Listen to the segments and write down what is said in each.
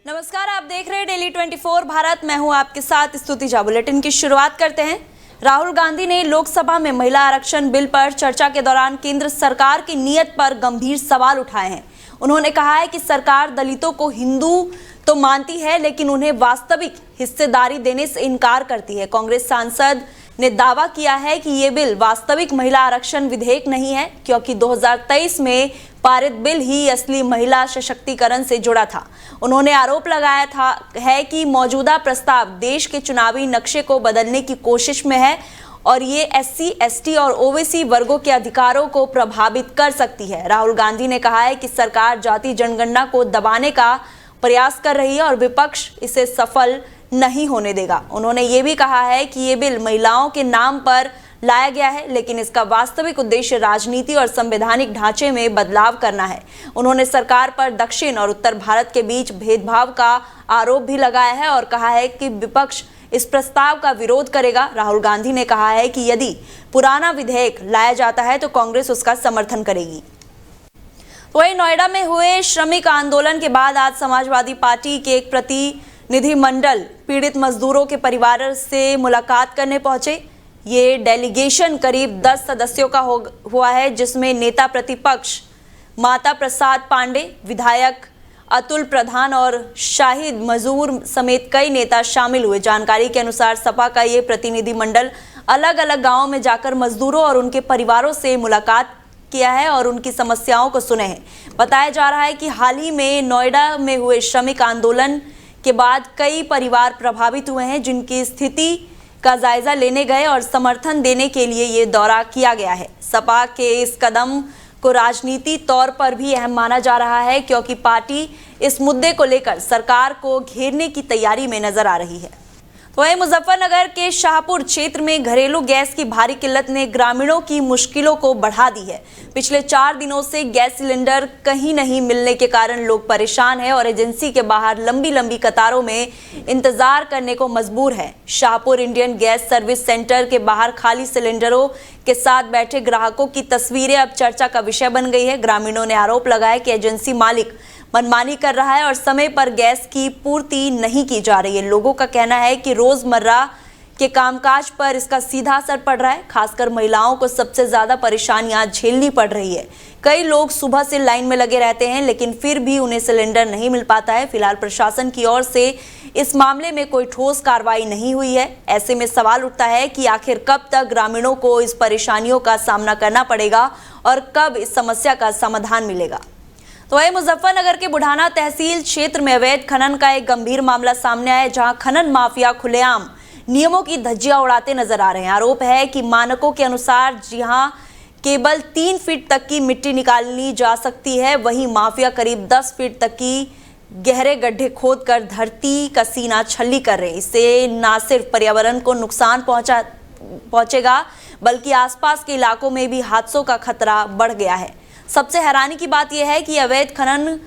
नमस्कार, आप देख रहे हैं डेली 24 भारत। मैं हूं आपके साथ स्तुति झा। बुलेटिन की शुरुआत करते हैं। राहुल गांधी ने लोकसभा में महिला आरक्षण बिल पर चर्चा के दौरान केंद्र सरकार की नीयत पर गंभीर सवाल उठाए हैं। उन्होंने कहा है कि सरकार दलितों को हिंदू तो मानती है, लेकिन उन्हें वास्तविक हिस्सेदारी देने से इनकार करती है। कांग्रेस सांसद ने दावा किया है कि ये बिल वास्तविक महिला आरक्षण विधेयक नहीं है, क्योंकि 2023 में पारित बिल ही असली महिला सशक्तिकरण से जुड़ा था। उन्होंने आरोप लगाया है कि मौजूदा प्रस्ताव देश के चुनावी नक्शे को बदलने की कोशिश में है और ये SC, ST और OBC वर्गों के अधिकारों को प्रभावित कर सकती है। राहुल गांधी ने कहा है कि सरकार जाति जनगणना को दबाने का प्रयास कर रही है और विपक्ष इसे सफल नहीं होने देगा। उन्होंने ये भी कहा है कि ये बिल महिलाओं के नाम पर लाया गया है, लेकिन इसका वास्तविक उद्देश्य राजनीति और संवैधानिक ढांचे में बदलाव करना है। उन्होंने सरकार पर दक्षिण और उत्तर भारत के बीच भेदभाव का आरोप भी लगाया है और कहा है कि विपक्ष इस प्रस्ताव का विरोध करेगा। राहुल गांधी ने कहा है कि यदि पुराना विधेयक लाया जाता है तो कांग्रेस उसका समर्थन करेगी। वहीं नोएडा में हुए श्रमिक आंदोलन के बाद आज समाजवादी पार्टी के एक प्रतिनिधिमंडल पीड़ित मजदूरों के परिवार से मुलाकात करने पहुंचे। ये डेलीगेशन करीब 10 सदस्यों का हुआ है, जिसमें नेता प्रतिपक्ष माता प्रसाद पांडे, विधायक अतुल प्रधान और शाहिद मजूर समेत कई नेता शामिल हुए। जानकारी के अनुसार सपा का ये प्रतिनिधिमंडल अलग अलग गांवों में जाकर मजदूरों और उनके परिवारों से मुलाकात किया है और उनकी समस्याओं को सुने हैं। बताया जा रहा है कि हाल ही में नोएडा में हुए श्रमिक आंदोलन के बाद कई परिवार प्रभावित हुए हैं, जिनकी स्थिति का जायजा लेने गए और समर्थन देने के लिए ये दौरा किया गया है। सपा के इस कदम को राजनीति तौर पर भी अहम माना जा रहा है, क्योंकि पार्टी इस मुद्दे को लेकर सरकार को घेरने की तैयारी में नजर आ रही है। वहीं मुजफ्फरनगर के शाहपुर क्षेत्र में घरेलू गैस की भारी किल्लत ने ग्रामीणों की मुश्किलों को बढ़ा दी है। पिछले 4 दिनों से गैस सिलेंडर कहीं नहीं मिलने के कारण लोग परेशान हैं और एजेंसी के बाहर लंबी लंबी कतारों में इंतजार करने को मजबूर है। Shahpur Indian gas service centre के बाहर खाली सिलेंडरों के साथ बैठे ग्राहकों की तस्वीरें अब चर्चा का विषय बन गई है। ग्रामीणों ने आरोप लगाया कि एजेंसी मालिक मनमानी कर रहा है और समय पर गैस की पूर्ति नहीं की जा रही है। लोगों का कहना है कि रोजमर्रा के कामकाज पर इसका सीधा असर पड़ रहा है। खासकर महिलाओं को सबसे ज्यादा परेशानियां झेलनी पड़ रही है। कई लोग सुबह से लाइन में लगे रहते हैं, लेकिन फिर भी उन्हें सिलेंडर नहीं मिल पाता है। फिलहाल प्रशासन की ओर से इस मामले में कोई ठोस कार्रवाई नहीं हुई है। ऐसे में सवाल उठता है कि आखिर कब तक ग्रामीणों को इस परेशानियों का सामना करना पड़ेगा और कब इस समस्या का समाधान मिलेगा। तो वही मुजफ्फरनगर के बुढ़ाना तहसील क्षेत्र में अवैध खनन का एक गंभीर मामला सामने आया है, जहां खनन माफिया खुलेआम नियमों की धज्जियां उड़ाते नजर आ रहे हैं। आरोप है कि मानकों के अनुसार जहां केवल 3 फीट तक की मिट्टी निकालनी जा सकती है, वहीं माफिया करीब 10 फीट तक की गहरे गड्ढे खोदकर धरती का सीना छल्ली कर रहे हैं। इससे न सिर्फ पर्यावरण को नुकसान पहुंचेगा, बल्कि आसपास के इलाकों में भी हादसों का खतरा बढ़ गया है। सबसे हैरानी की बात यह है कि अवैध खनन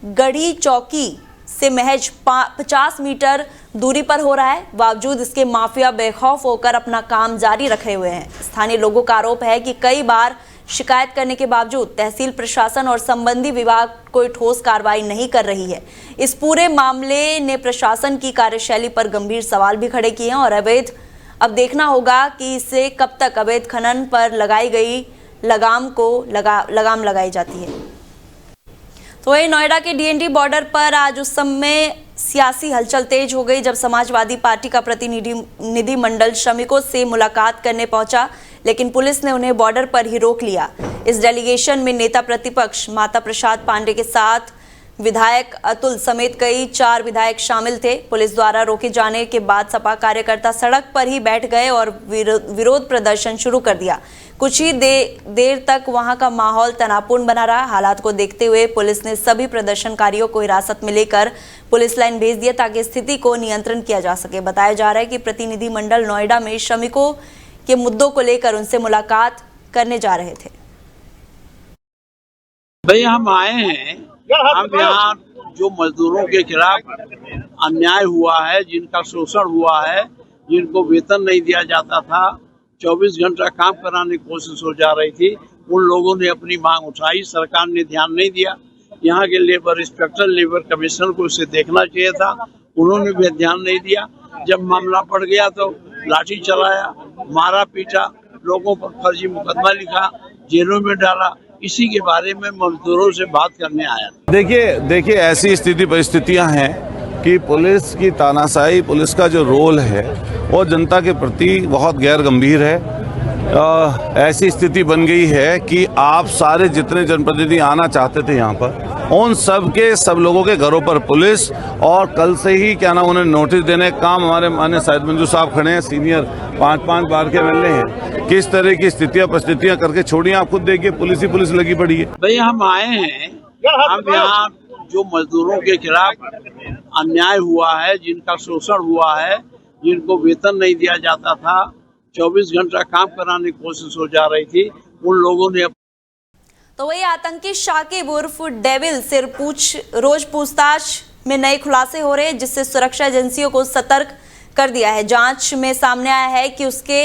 गढ़ी चौकी से महज 50 मीटर दूरी पर हो रहा है। बावजूद इसके माफिया बेखौफ होकर अपना काम जारी रखे हुए हैं। स्थानीय लोगों का आरोप है कि कई बार शिकायत करने के बावजूद तहसील प्रशासन और संबंधी विभाग कोई ठोस कार्रवाई नहीं कर रही है। इस पूरे मामले ने प्रशासन की कार्यशैली पर गंभीर सवाल भी खड़े किए हैं और अब देखना होगा कि इससे कब तक अवैध खनन पर लगाई गई लगाम लगाई जाती है। तो वही नोएडा के DND बॉर्डर पर आज उस समय सियासी हलचल तेज हो गई, जब समाजवादी पार्टी का प्रतिनिधिमंडल श्रमिकों से मुलाकात करने पहुंचा, लेकिन पुलिस ने उन्हें बॉर्डर पर ही रोक लिया। इस डेलीगेशन में नेता प्रतिपक्ष माता प्रसाद पांडे के साथ विधायक अतुल समेत कई 4 विधायक शामिल थे। पुलिस द्वारा रोके जाने के बाद सपा कार्यकर्ता सड़क पर ही बैठ गए और विरोध प्रदर्शन शुरू कर दिया। कुछ ही देर तक वहां का माहौल तनावपूर्ण बना रहा। हालात को देखते हुए पुलिस ने सभी प्रदर्शनकारियों को हिरासत में लेकर पुलिस लाइन भेज दिया, ताकि स्थिति को नियंत्रण किया जा सके। बताया जा रहा है कि प्रतिनिधिमंडल नोएडा में श्रमिकों के मुद्दों को लेकर उनसे मुलाकात करने जा रहे थे। भाई हम आए हैं, हम यहाँ जो मजदूरों के खिलाफ अन्याय हुआ है, जिनका शोषण हुआ है, जिनको वेतन नहीं दिया जाता था, 24 घंटा काम कराने की कोशिश हो जा रही थी, उन लोगों ने अपनी मांग उठाई। सरकार ने ध्यान नहीं दिया। यहाँ के लेबर इंस्पेक्टर, लेबर कमिश्नर को उसे देखना चाहिए था, उन्होंने भी ध्यान नहीं दिया। जब मामला पड़ गया तो लाठी चलाया, मारा पीटा, लोगों पर फर्जी मुकदमा लिखा, जेलों में डाला। इसी के बारे में मजदूरों से बात करने आया। देखिए ऐसी स्थिति परिस्थितियां हैं कि पुलिस की तानाशाही, पुलिस का जो रोल है वो जनता के प्रति बहुत गैर गंभीर है। ऐसी स्थिति बन गई है कि आप सारे जितने जनप्रतिनिधि आना चाहते थे यहाँ पर, उन सब लोगों के घरों पर पुलिस, और कल से ही क्या नाम उन्हें नोटिस देने का काम हमारे माननीय शाहिद मंजू साहब खड़े हैं, सीनियर 5 बार के एमएलए हैं। किस तरह की स्थितियां परिस्थितियां करके छोड़िए, आप खुद देखिए पुलिस ही पुलिस लगी पड़ी है। भाई हम आए हैं, हम यहाँ जो मजदूरों के खिलाफ अन्याय हुआ है, जिनका शोषण हुआ है, जिनको वेतन नहीं दिया जाता था, 24 घंटा काम कराने की कोशिश हो जा रही थी, उन लोगों ने। तो वही आतंकी शाकिब उर्फ डेविल से रोज पूछताछ में नए खुलासे हो रहे हैं, जिससे सुरक्षा एजेंसियों को सतर्क कर दिया है। जांच में सामने आया है कि उसके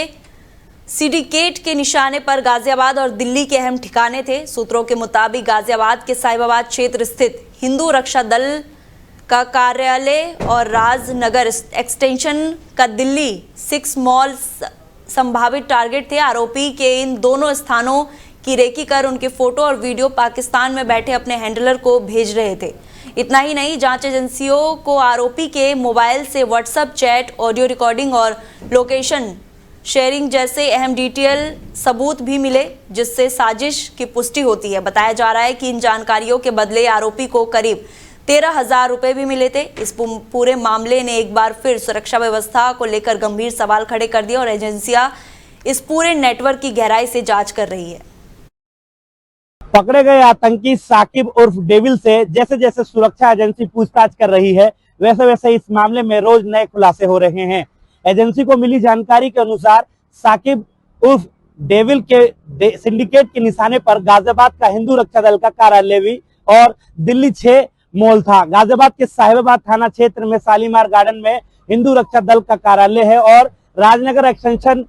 सिंडिकेट के निशाने पर गाजियाबाद और दिल्ली के अहम ठिकाने थे। सूत्रों के मुताबिक गाजियाबाद के साहिबाबाद क्षेत्र स्थित हिंदू रक्षा दल का कार्यालय और राजनगर एक्सटेंशन का दिल्ली 6 मॉल संभावित टारगेट थे। आरोपी के इन दोनों स्थानों की रेकी कर उनके फोटो और वीडियो पाकिस्तान में बैठे अपने हैंडलर को भेज रहे थे। इतना ही नहीं, जांच एजेंसियों को आरोपी के मोबाइल से व्हाट्सएप चैट, ऑडियो रिकॉर्डिंग और लोकेशन शेयरिंग जैसे अहम डिटेल सबूत भी मिले, जिससे साजिश की पुष्टि होती है। बताया जा रहा है कि इन जानकारियों के बदले आरोपी को करीब 13,000 रुपए भी मिले थे। इस पूरे मामले ने एक बार फिर सुरक्षा व्यवस्था को लेकर गंभीर सवाल खड़े कर दिए और एजेंसियां इस पूरे नेटवर्क की गहराई से जांच कर रही है। पकड़े गए आतंकी साकिब उर्फ डेविल से जैसे जैसे सुरक्षा एजेंसी पूछताछ कर रही है, वैसे वैसे इस मामले में रोज नए खुलासे हो रहे हैं। एजेंसी को मिली जानकारी के अनुसार साकिब उर्फ डेविल के सिंडिकेट के निशाने पर गाजियाबाद का हिंदू रक्षा दल का कार्यालय भी और दिल्ली 6 मॉल था। गाजियाबाद के साहिबाबाद थाना क्षेत्र में शालीमार गार्डन में हिंदू रक्षा दल का कार्यालय है और राजनगर एक्सटेंशन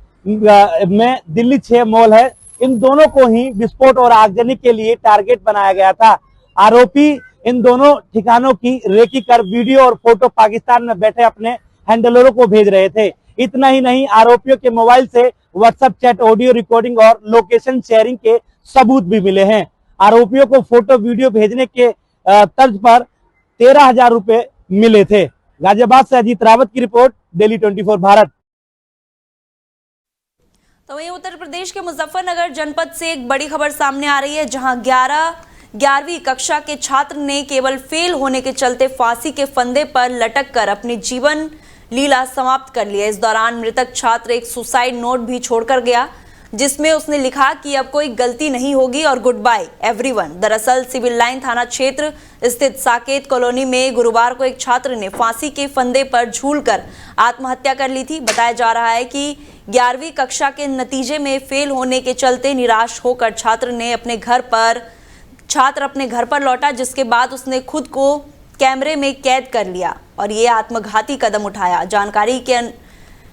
में दिल्ली 6 मॉल है। इन दोनों को ही विस्फोट और आगजनी के लिए टारगेट बनाया गया था। आरोपी इन दोनों ठिकानों की रेकी कर वीडियो और फोटो पाकिस्तान में बैठे अपने हैंडलरों को भेज रहे थे। इतना ही नहीं, आरोपियों के मोबाइल से व्हाट्सएप चैट, ऑडियो रिकॉर्डिंग और लोकेशन शेयरिंग के सबूत भी मिले हैं। आरोपियों को फोटो वीडियो भेजने के तर्ज पर 13,000 रुपए मिले थे। गाजियाबाद से अजीत रावत की रिपोर्ट, डेली 24 भारत। तो वहीं उत्तर प्रदेश के मुजफ्फरनगर जनपद से एक बड़ी खबर सामने आ रही है, जहां 11वीं कक्षा के छात्र ने केवल फेल होने के चलते फांसी के फंदे पर लटक कर अपनी जीवन लीला समाप्त कर लिया। इस दौरान मृतक छात्र एक सुसाइड नोट भी छोड़कर गया, जिसमें उसने लिखा कि अब कोई गलती नहीं होगी और गुड बाय एवरीवन। दरअसल सिविल लाइन थाना क्षेत्र स्थित साकेत कॉलोनी में गुरुवार को एक छात्र ने फांसी के फंदे पर झूलकर आत्महत्या कर ली थी। बताया जा रहा है कि 11वीं कक्षा के नतीजे में फेल होने के चलते निराश होकर छात्र अपने घर पर लौटा, जिसके बाद उसने खुद को कैमरे में कैद कर लिया और ये आत्मघाती कदम उठाया।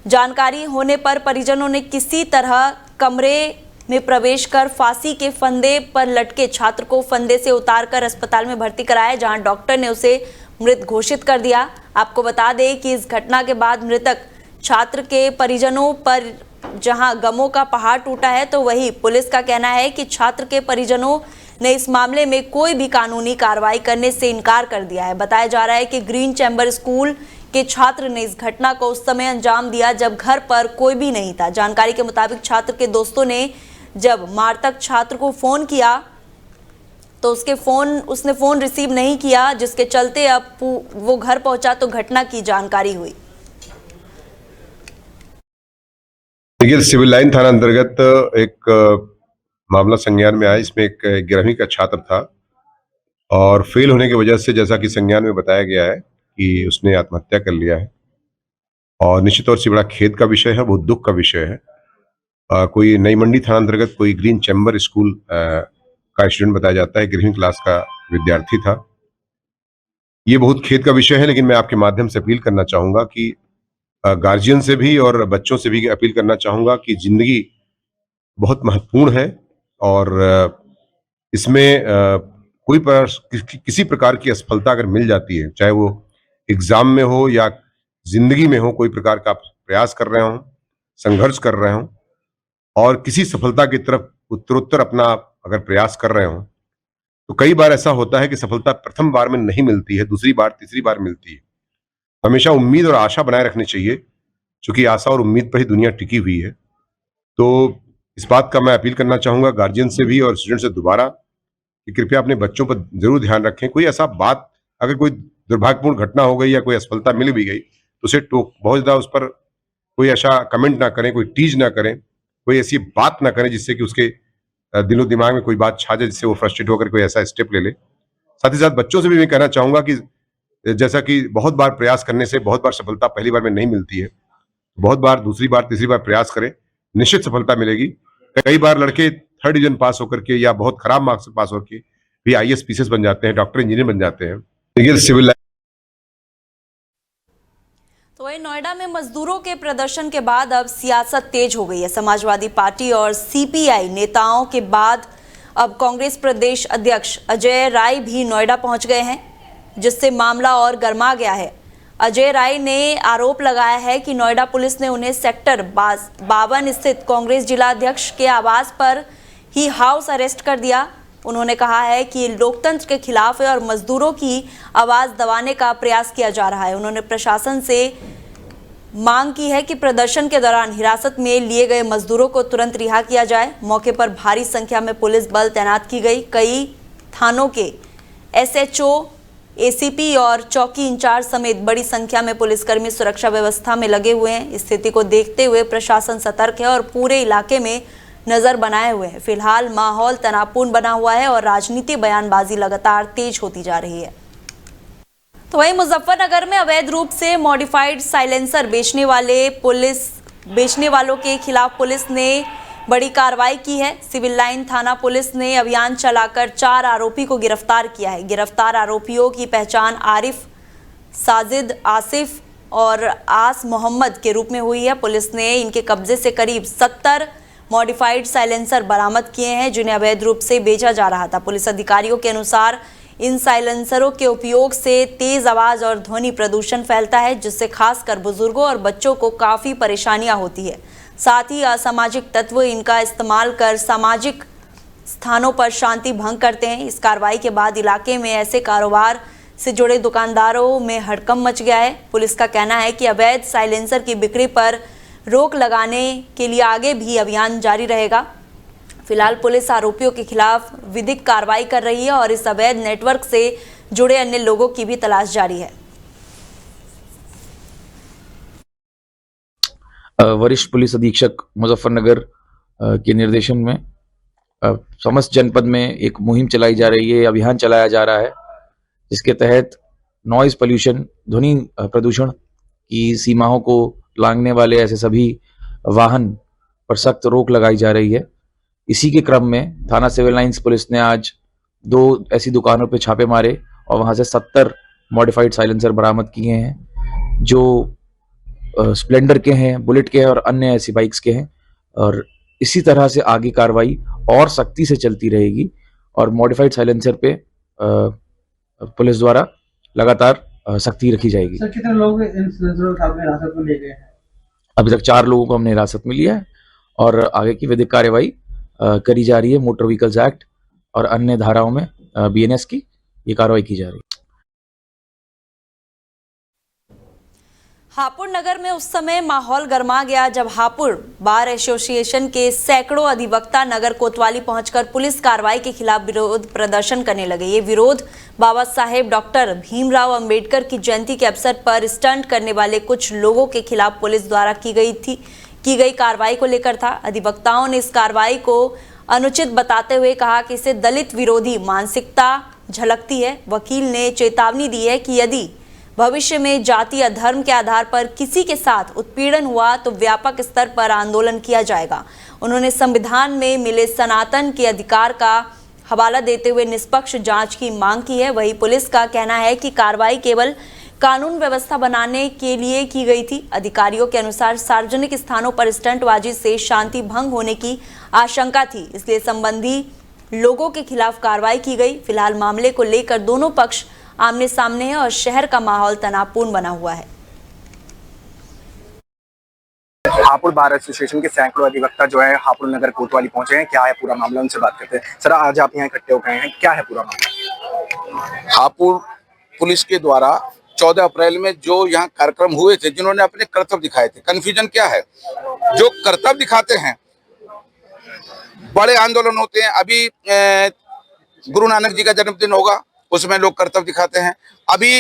जानकारी होने पर परिजनों ने किसी तरह कमरे में प्रवेश कर फांसी के फंदे पर लटके छात्र को फंदे से उतारकर अस्पताल में भर्ती कराया, जहां डॉक्टर ने उसे मृत घोषित कर दिया। आपको बता दें कि इस घटना के बाद मृतक छात्र के परिजनों पर जहां गमों का पहाड़ टूटा है, तो वही पुलिस का कहना है कि छात्र के परिजनों ने इस मामले में कोई भी कानूनी कार्रवाई करने से इनकार कर दिया है। बताया जा रहा है कि ग्रीन चैम्बर स्कूल के छात्र ने इस घटना को उस समय अंजाम दिया जब घर पर कोई भी नहीं था। जानकारी के मुताबिक छात्र के दोस्तों ने जब मृतक छात्र को फोन किया तो उसने फोन रिसीव नहीं किया, जिसके चलते अब वो घर पहुंचा तो घटना की जानकारी हुई। देखिए, सिविल लाइन थाना अंतर्गत एक मामला संज्ञान में आया। इसमें एक 11वीं का छात्र था और फेल होने की वजह से, जैसा कि संज्ञान में बताया गया है, कि उसने आत्महत्या कर लिया है। और निश्चित तौर से बड़ा खेद का विषय है, बहुत दुख का विषय है। कोई नई मंडी थाना अंतर्गत कोई ग्रीन चैम्बर स्कूल का स्टूडेंट बताया जाता है, 11वीं क्लास का विद्यार्थी था। ये बहुत खेद का विषय है, लेकिन मैं आपके माध्यम से अपील करना चाहूंगा कि गार्जियन से भी और बच्चों से भी अपील करना चाहूंगा कि जिंदगी बहुत महत्वपूर्ण है और इसमें किसी प्रकार की असफलता अगर मिल जाती है, चाहे वो एग्जाम में हो या जिंदगी में हो, कोई प्रकार का प्रयास कर रहे हो, संघर्ष कर रहे हो और किसी सफलता की तरफ उत्तरोत्तर अपना अगर प्रयास कर रहे हो, तो कई बार ऐसा होता है कि सफलता प्रथम बार में नहीं मिलती है, दूसरी बार तीसरी बार मिलती है। हमेशा उम्मीद और आशा बनाए रखनी चाहिए, क्योंकि आशा और उम्मीद पर ही दुनिया टिकी हुई है। तो इस बात का मैं अपील करना चाहूंगा गार्जियन से भी और स्टूडेंट से दोबारा कि कृपया अपने बच्चों पर जरूर ध्यान रखें। कोई ऐसा बात, अगर कोई दुर्भाग्यपूर्ण घटना हो गई या कोई असफलता मिल भी गई, तो उसे बहुत ज्यादा उस पर कोई ऐसा कमेंट ना करें, कोई टीज ना करें, कोई ऐसी बात ना करें जिससे कि उसके दिलो दिमाग में कोई बात छा जाए, जिससे वो फ्रस्ट्रेट होकर कोई ऐसा स्टेप ले ले। साथ ही साथ बच्चों से भी मैं कहना चाहूंगा कि जैसा कि बहुत बार प्रयास करने से बहुत बार सफलता पहली बार में नहीं मिलती है, बहुत बार दूसरी बार तीसरी बार प्रयास करें, निश्चित सफलता मिलेगी। कई बार लड़के 3rd डिवीजन पास होकर के या बहुत खराब मार्क्स से पास होकर भी IAS PCS बन जाते हैं, डॉक्टर इंजीनियर बन जाते हैं। देखिए सिविल तो वही नोएडा में मजदूरों के प्रदर्शन के बाद अब सियासत तेज हो गई है। समाजवादी पार्टी और CPI नेताओं के बाद अब कांग्रेस प्रदेश अध्यक्ष अजय राय भी नोएडा पहुंच गए हैं, जिससे मामला और गर्मा गया है। अजय राय ने आरोप लगाया है कि नोएडा पुलिस ने उन्हें सेक्टर 52 स्थित कांग्रेस जिला अध्यक्ष के आवास पर ही हाउस अरेस्ट कर दिया। उन्होंने कहा है कि ये लोकतंत्र के खिलाफ है और मजदूरों की आवाज दबाने का प्रयास किया जा रहा है। उन्होंने प्रशासन से मांग की है कि प्रदर्शन के दौरान हिरासत में लिए गए मजदूरों को तुरंत रिहा किया जाए। मौके पर भारी संख्या में पुलिस बल तैनात की गई। कई थानों के SHO, ACP और चौकी इंचार्ज समेत बड़ी संख्या में पुलिसकर्मी सुरक्षा व्यवस्था में लगे हुए हैं। स्थिति को देखते हुए प्रशासन सतर्क है और पूरे इलाके में नजर बनाए हुए हैं। फिलहाल माहौल तनावपूर्ण बना हुआ है और राजनीति बयानबाजी लगातार तेज होती जा रही है। तो वहीं मुजफ्फरनगर में अवैध रूप से मॉडिफाइड साइलेंसर बेचने वालों के खिलाफ पुलिस ने बड़ी कार्रवाई की है। सिविल लाइन थाना पुलिस ने अभियान चलाकर 4 आरोपी को गिरफ्तार किया है। गिरफ्तार आरोपियों की पहचान आरिफ, साजिद, आसिफ और आस मोहम्मद के रूप में हुई है। पुलिस ने इनके कब्जे से करीब 70 मॉडिफाइड साइलेंसर बरामद किए हैं, जिन्हें अवैध रूप से बेचा जा रहा था। पुलिस अधिकारियों के अनुसार इन साइलेंसरों के उपयोग से तेज आवाज और ध्वनि प्रदूषण फैलता है, जिससे खासकर बुजुर्गों और बच्चों को काफी परेशानियां होती है। साथ ही असामाजिक तत्व इनका इस्तेमाल कर सामाजिक स्थानों पर शांति भंग करते हैं। इस कार्रवाई के बाद इलाके में ऐसे कारोबार से जुड़े दुकानदारों में हड़कंप मच गया है। पुलिस का कहना है कि अवैध साइलेंसर की बिक्री पर रोक लगाने के लिए आगे भी अभियान जारी रहेगा। फिलहाल पुलिस आरोपियों के खिलाफ विधिक कार्रवाई कर रही है और इस अवैध नेटवर्क से जुड़े अन्य लोगों की भी तलाश जारी है। वरिष्ठ पुलिस अधीक्षक मुजफ्फरनगर के निर्देशन में समस्त जनपद में एक मुहिम चलाई जा रही है, अभियान चलाया जा रहा है, जिसके तहत नॉइज पोल्यूशन, ध्वनि प्रदूषण की सीमाओं को लांघने वाले ऐसे सभी वाहन पर सख्त रोक लगाई जा रही है। इसी के क्रम में थाना सिविल लाइंस पुलिस ने आज 2 ऐसी दुकानों पे छापे मारे और वहां से 70 मॉडिफाइड साइलेंसर बरामद किए हैं, जो स्प्लेंडर के हैं, बुलेट के हैं और अन्य ऐसी बाइक्स के हैं। और इसी तरह से आगे कार्रवाई और सख्ती से चलती रहेगी और मॉडिफाइड साइलेंसर पे पुलिस द्वारा लगातार सख्ती रखी जाएगी। सर, कितने लोग इन सिलेंडरों को आपने हिरासत में ले गए हैं? अभी तक 4 लोगों को हमने हिरासत में लिया है और आगे की विधिक कार्यवाही करी जा रही है। मोटर व्हीकल्स एक्ट और अन्य धाराओं में BNS की ये कार्रवाई की जा रही है। हापुड़ नगर में उस समय माहौल गर्मा गया जब हापुड़ बार एसोसिएशन के सैकड़ों अधिवक्ता नगर कोतवाली पहुंचकर पुलिस कार्रवाई के खिलाफ विरोध प्रदर्शन करने लगे। ये विरोध बाबा साहेब डॉक्टर भीमराव अंबेडकर की जयंती के अवसर पर स्टंट करने वाले कुछ लोगों के खिलाफ पुलिस द्वारा की गई कार्रवाई को लेकर था। अधिवक्ताओं ने इस कार्रवाई को अनुचित बताते हुए कहा कि इससे दलित विरोधी मानसिकता झलकती है। वकील ने चेतावनी दी है कि यदि भविष्य में जाति या धर्म के आधार पर किसी के साथ उत्पीड़न हुआ तो व्यापक स्तर पर आंदोलन किया जाएगा। उन्होंने संविधान में मिले सनातन के अधिकार का हवाला देते हुए निष्पक्ष जांच की मांग की है। वहीं पुलिस का कहना है कि कार्रवाई केवल कानून व्यवस्था बनाने के लिए की गई थी। अधिकारियों के अनुसार सार्वजनिक स्थानों पर स्टंटबाजी से शांति भंग होने की आशंका थी, इसलिए संबंधी लोगों के खिलाफ कार्रवाई की गई। फिलहाल मामले को लेकर दोनों पक्ष आमने सामने हैं और शहर का माहौल तनावपूर्ण बना हुआ है। हापुड़ बार एसोसिएशन के सैकड़ों अधिवक्ता जो है हापुड़ नगर कोतवाली पहुंचे हैं। क्या है पूरा मामला, उनसे बात करते हैं। सर, आज आप यहाँ इकट्ठे हो गए हैं, क्या है पूरा मामला? हापुड़ पुलिस के द्वारा 14 अप्रैल में जो यहाँ कार्यक्रम हुए थे, जिन्होंने अपने कर्तव्य दिखाए थे, कंफ्यूजन क्या है, जो कर्तव्य दिखाते हैं, बड़े आंदोलन होते हैं। अभी गुरु नानक जी का जन्मदिन होगा, उसमें लोग कर्तव्य दिखाते हैं। अभी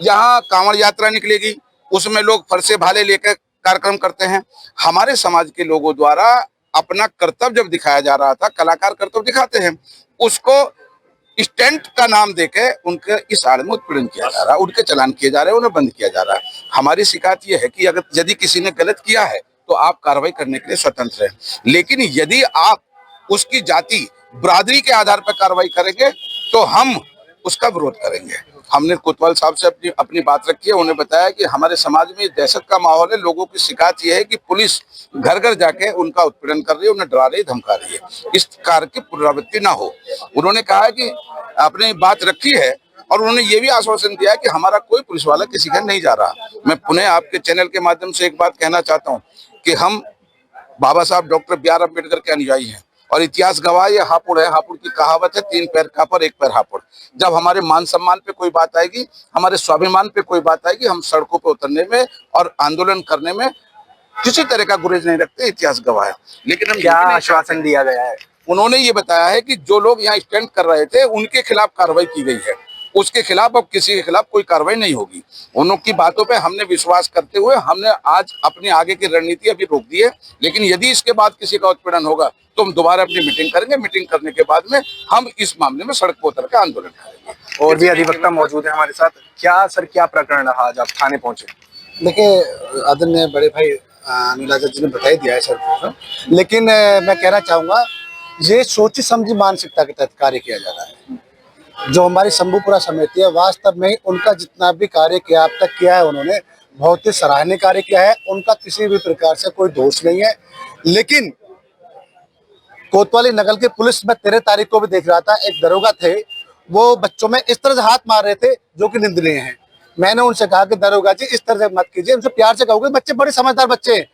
यहाँ कांवड़ यात्रा निकलेगी, उसमें लोग फरसे भाले लेकर कार्यक्रम करते हैं। हमारे समाज के लोगों द्वारा अपना कर्तव्य जब दिखाया जा रहा था, कलाकार कर्तव्य दिखाते हैं, उसको स्टंट का नाम देके उनके इस आड़ में उत्पीड़न किया जा रहा है, उनके चालान किए जा रहे हैं, उन्हें बंद किया जा रहा है। हमारी शिकायत यह है कि अगर यदि किसी ने गलत किया है तो आप कार्रवाई करने के लिए स्वतंत्र हैं, लेकिन यदि आप उसकी जाति बरादरी के आधार पर कार्रवाई करेंगे तो हम उसका विरोध करेंगे। हमने कोतवाल साहब से अपनी बात रखी है, उन्हें बताया कि हमारे समाज में दहशत का माहौल है। लोगों की शिकायत यह है कि पुलिस घर घर जाके उनका उत्पीड़न कर रही है, उन्हें डरा रही, धमका रही है। इस कार्य की पुनरावृत्ति ना हो। उन्होंने कहा कि अपनी बात रखी है और उन्होंने ये भी आश्वासन दिया है कि हमारा कोई पुलिस वाला किसी घर नहीं जा रहा। मैं पुनः आपके चैनल के माध्यम से एक बात कहना चाहता हूँ कि हम बाबा साहब डॉक्टर बी.आर. अम्बेडकर के अनुयायी हैं और इतिहास गवाह ये हापुड़ है। हापुड़ की कहावत है, 3 पैर कापर 1 पैर हापुड़। जब हमारे मान सम्मान पे कोई बात आएगी, हमारे स्वाभिमान पे कोई बात आएगी, हम सड़कों पे उतरने में और आंदोलन करने में किसी तरह का गुरेज नहीं रखते, इतिहास गवाह है। लेकिन हम क्या आश्वासन दिया गया है? उन्होंने ये बताया है कि जो लोग यहाँ स्टैंड कर रहे थे उनके खिलाफ कार्रवाई की गई है, उसके खिलाफ अब किसी के खिलाफ कोई कार्रवाई नहीं होगी। उनकी बातों पे हमने विश्वास करते हुए हमने आज अपनी आगे की रणनीति अभी रोक दी है, लेकिन यदि इसके बाद किसी का उत्पीड़न होगा तो हम दोबारा अपनी मीटिंग करेंगे। मीटिंग करने के बाद में हम इस मामले में सड़क पर उतर के आंदोलन करेंगे। और भी अधिवक्ता मौजूद है हमारे साथ। क्या सर, क्या प्रकरण रहा आज आप थाने पहुंचे? देखिए, आदरणीय बड़े भाई अनिल आजाद जी ने बता ही दिया है सर, लेकिन मैं कहना चाहूँगा ये सोची समझी मानसिकता के तहत कार्य किया जा रहा है। जो हमारी शंभूपुरा समिति है, वास्तव में उनका जितना भी कार्य किया अब तक किया है, उन्होंने बहुत ही सराहनीय कार्य किया है। उनका किसी भी प्रकार से कोई दोष नहीं है। लेकिन कोतवाली नगर की पुलिस में 13 तारीख को भी देख रहा था, एक दरोगा थे, वो बच्चों में इस तरह से हाथ मार रहे थे जो कि निंदनीय है। मैंने उनसे कहा कि दरोगा जी इस तरह से मत कीजिए, उनसे प्यार से कहोगे। बच्चे बड़े समझदार बच्चे हैं,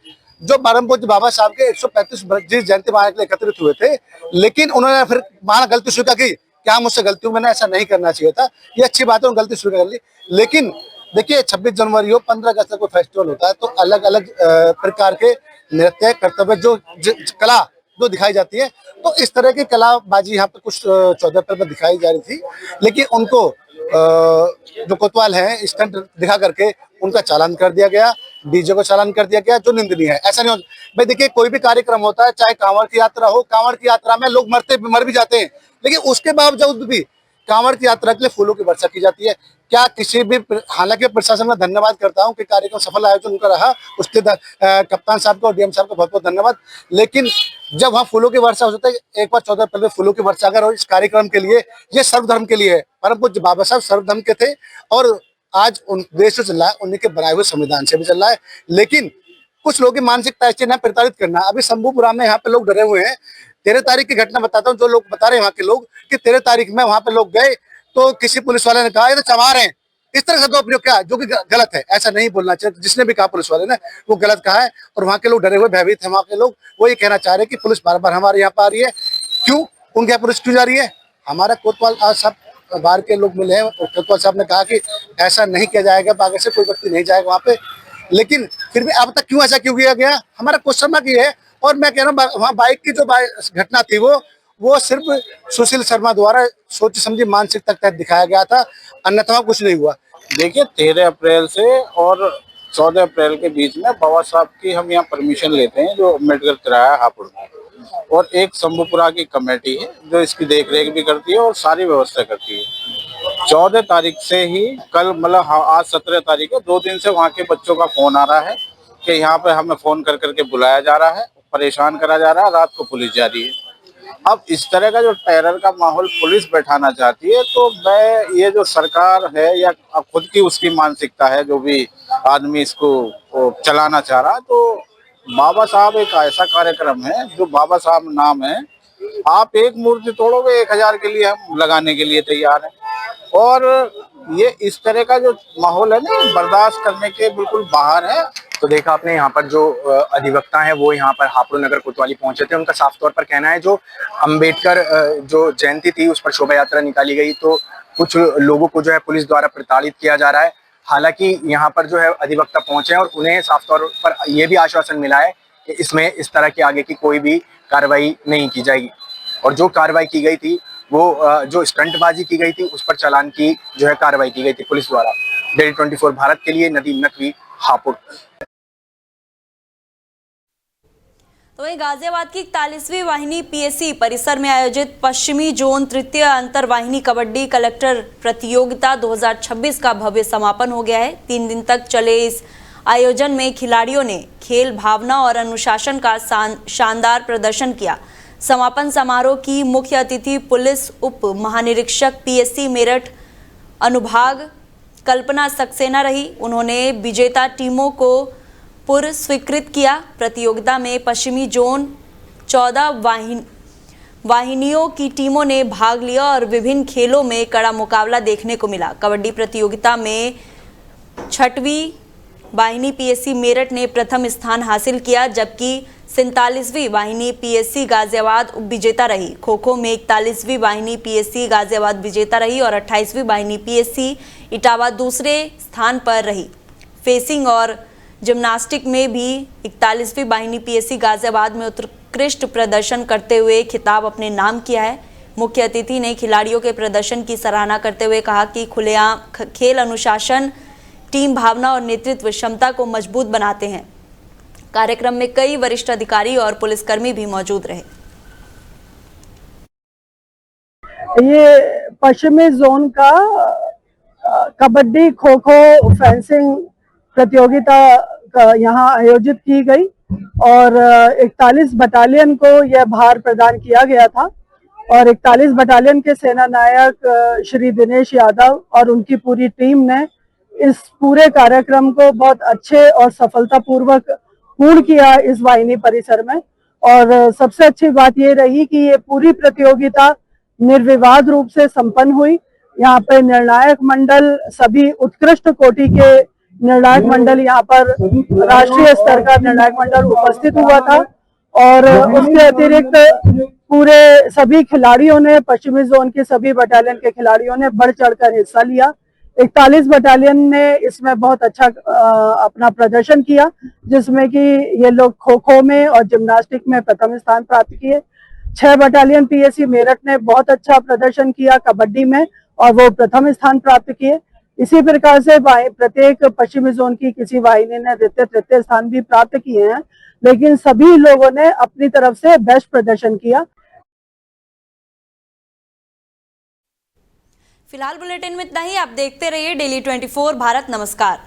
जो परम पूज्य बाबा साहब के 135 जयंती मनाने के लिए एकत्रित हुए थे। लेकिन उन्होंने फिर माना गलती स्वीकार की, क्या मुझसे गलती हुई, मैंने ऐसा नहीं करना चाहिए था, ये अच्छी बात है, गलती स्वीकार कर ली। लेकिन देखिए, 26 जनवरी हो, 15 अगस्त को फेस्टिवल होता है, तो अलग अलग प्रकार के नृत्य कर्तव्य जो कला जो दिखाई जाती है, तो इस तरह की कलाबाजी यहाँ पे कुछ 14 अप्रैल में दिखाई जा रही थी। लेकिन उनको जो कोतवाल है स्टंट दिखा करके उनका चालान कर दिया गया, डीजे को चालान कर दिया गया, जो निंदनीय है। ऐसा नहीं हो भाई। देखिए, कोई भी कार्यक्रम होता है, चाहे कांवड़ की यात्रा हो, कांवड़ की यात्रा में लोग मर भी जाते हैं, लेकिन उसके बावजूद भी कांवड़ की यात्रा के लिए फूलों की वर्षा की जाती है। क्या किसी भी, हालांकि प्रशासन का धन्यवाद करता हूं कि कार्यक्रम सफल आयोजन उनका रहा, उसके कप्तान साहब को और डीएम साहब को बहुत बहुत धन्यवाद। लेकिन जब वहाँ फूलों की वर्षा हो जाती है, एक बार 14 अप्रैल में फूलों की वर्षा अगर इस कार्यक्रम के लिए, ये सर्वधर्म के लिए है। परम पूज्य बाबा साहब सर्वधर्म के थे और आज उन देश से चल रहा है, उन्हीं के बनाए हुए संविधान से भी चल रहा है। लेकिन कुछ लोगों की मानसिकता ऐसी ना प्रताड़ित करना। अभी शंभूपुरा में यहाँ पे लोग डरे हुए हैं। 13 तारीख की घटना बताता हूँ, जो लोग बता रहे हैं वहाँ के लोग कि 13 तारीख में वहाँ पे लोग गए तो किसी पुलिस वाले ने कहा ये तो चमार है, इस तरह से तो उपयोग क्या, जो कि गलत है। ऐसा नहीं बोलना चाहिए। जिसने भी कहा पुलिस वाले ने, वो गलत कहा है और वहाँ के लोग डरे हुए, भयभीत है। वहाँ के लोग वो ये कहना चाह रहे हैं कि पुलिस बार बार हमारे यहाँ पर आ रही है, क्यों, उनके यहाँ पुलिस क्यों जा रही है। हमारा कोतवाल आज सब बाहर के लोग मिले हैं और कोतवाल साहब ने कहा कि ऐसा नहीं किया जाएगा, आगे से कोई व्यक्ति नहीं जाएगा वहाँ पे। लेकिन फिर भी अब तक क्यों ऐसा क्यों किया गया, हमारा क्वेश्चन मार्क ये है। और मैं कह रहा हूँ, वहाँ बाइक की जो घटना थी वो सिर्फ सुशील शर्मा द्वारा सोची समझी मानसिकता के तहत दिखाया गया था, अन्यथा कुछ नहीं हुआ। देखिए, 13 अप्रैल से और 14 अप्रैल के बीच में बाबा साहब की हम यहाँ परमिशन लेते हैं, जो अम्बेडकर तिराया हापुड़ में, और एक शंभूपुरा की कमेटी है जो इसकी देखरेख भी करती है और सारी व्यवस्था करती है। 14 तारीख से ही, कल मतलब आज 17 तारीख है, 2 दिन से वहाँ के बच्चों का फोन आ रहा है कि यहाँ पे हमें फोन कर करके बुलाया जा रहा है, परेशान करा जा रहा है, रात को पुलिस जा रही है। अब इस तरह का जो टेरर का माहौल पुलिस बैठाना चाहती है, तो मैं ये जो सरकार है या खुद की उसकी मानसिकता है, जो भी आदमी इसको चलाना चाह रहा, तो बाबा साहब एक ऐसा कार्यक्रम है जो बाबा साहब नाम है, आप एक मूर्ति तोड़ोगे 1000 के लिए हम लगाने के लिए तैयार हैं। और ये इस तरह का जो माहौल है ना, बर्दाश्त करने के बिल्कुल बाहर है। तो देखा आपने यहाँ पर जो अधिवक्ता हैं वो यहाँ पर हापुड़ नगर कोतवाली पहुंचे थे। उनका साफ तौर पर कहना है जो अंबेडकर जो जयंती थी उस पर शोभा यात्रा निकाली गई तो कुछ लोगों को जो है पुलिस द्वारा प्रताड़ित किया जा रहा है। हालांकि यहाँ पर जो है अधिवक्ता पहुंचे हैं और उन्हें साफ तौर पर यह भी आश्वासन मिला है कि इसमें इस तरह की आगे की कोई भी कार्रवाई नहीं की जाएगी। और जो कार्रवाई की गई थी वो जो स्टंटबाजी की गई थी उस पर चालान की जो है कार्रवाई की गई थी पुलिस द्वारा। डेली 24 भारत के लिए नदीम नकवी, हापुड़। तो वहीं गाजियाबाद की 41वीं वाहिनी पीएससी परिसर में आयोजित पश्चिमी जोन तृतीय अंतर वाहिनी कबड्डी कलेक्टर प्रतियोगिता 2026 का भव्य समापन हो गया है। 3 दिन तक चले इस आयोजन में खिलाड़ियों ने खेल भावना और अनुशासन का शानदार प्रदर्शन किया। समापन समारोह की मुख्य अतिथि पुलिस उप महानिरीक्षक पीएससी मेरठ अनुभाग कल्पना सक्सेना रही। उन्होंने विजेता टीमों को पुरस्कृत किया। प्रतियोगिता में पश्चिमी जोन 14 वाहिनियों की टीमों ने भाग लिया और विभिन्न खेलों में कड़ा मुकाबला देखने को मिला। कबड्डी प्रतियोगिता में 6वीं वाहिनी पीएससी मेरठ ने प्रथम स्थान हासिल किया, जबकि 47वीं वाहिनी पीएससी गाजियाबाद उप विजेता रही। खो खो में 41वीं वाहिनी पीएससी गाजियाबाद विजेता रही और 28वीं वाहिनी पीएससी इटावा दूसरे स्थान पर रही। फेसिंग और जिम्नास्टिक में भी 41वीं वाहिनी पीएससी गाजियाबाद में उत्कृष्ट प्रदर्शन करते हुए खिताब अपने नाम किया है। मुख्य अतिथि ने खिलाड़ियों के प्रदर्शन की सराहना करते हुए कहा कि खुलेआम खेल अनुशासन, टीम भावना और नेतृत्व क्षमता को मजबूत बनाते हैं। कार्यक्रम में कई वरिष्ठ अधिकारी और पुलिसकर्मी भी मौजूद रहे। ये पश्चिमी जोन का कबड्डी, खो खो, फेंसिंग प्रतियोगिता यहाँ आयोजित की गई और 41 बटालियन को यह भार प्रदान किया गया था और 41 बटालियन के सेना नायक श्री दिनेश यादव और उनकी पूरी टीम ने इस पूरे कार्यक्रम को बहुत अच्छे और सफलतापूर्वक पूर्ण किया इस वाहिनी परिसर में। और सबसे अच्छी बात ये रही कि ये पूरी प्रतियोगिता निर्विवाद रूप से संपन्न हुई। यहाँ पे निर्णायक मंडल, सभी उत्कृष्ट कोटि के निर्णायक मंडल, यहाँ पर राष्ट्रीय स्तर का निर्णायक मंडल उपस्थित हुआ था और उसके अतिरिक्त पूरे सभी खिलाड़ियों ने, पश्चिमी जोन के सभी बटालियन के खिलाड़ियों ने बढ़ चढ़कर हिस्सा लिया। 41 बटालियन ने इसमें बहुत अच्छा अपना प्रदर्शन किया, जिसमें कि ये लोग खो खो में और जिम्नास्टिक में प्रथम स्थान प्राप्त किए। 6 बटालियन पीएससी मेरठ ने बहुत अच्छा प्रदर्शन किया कबड्डी में और वो प्रथम स्थान प्राप्त किए। इसी प्रकार से प्रत्येक पश्चिमी जोन की किसी वाहिनी ने तृतीय स्थान भी प्राप्त किए हैं, लेकिन सभी लोगों ने अपनी तरफ से बेस्ट प्रदर्शन किया। फिलहाल बुलेटिन में इतना ही। आप देखते रहिए डेली 24 भारत। नमस्कार।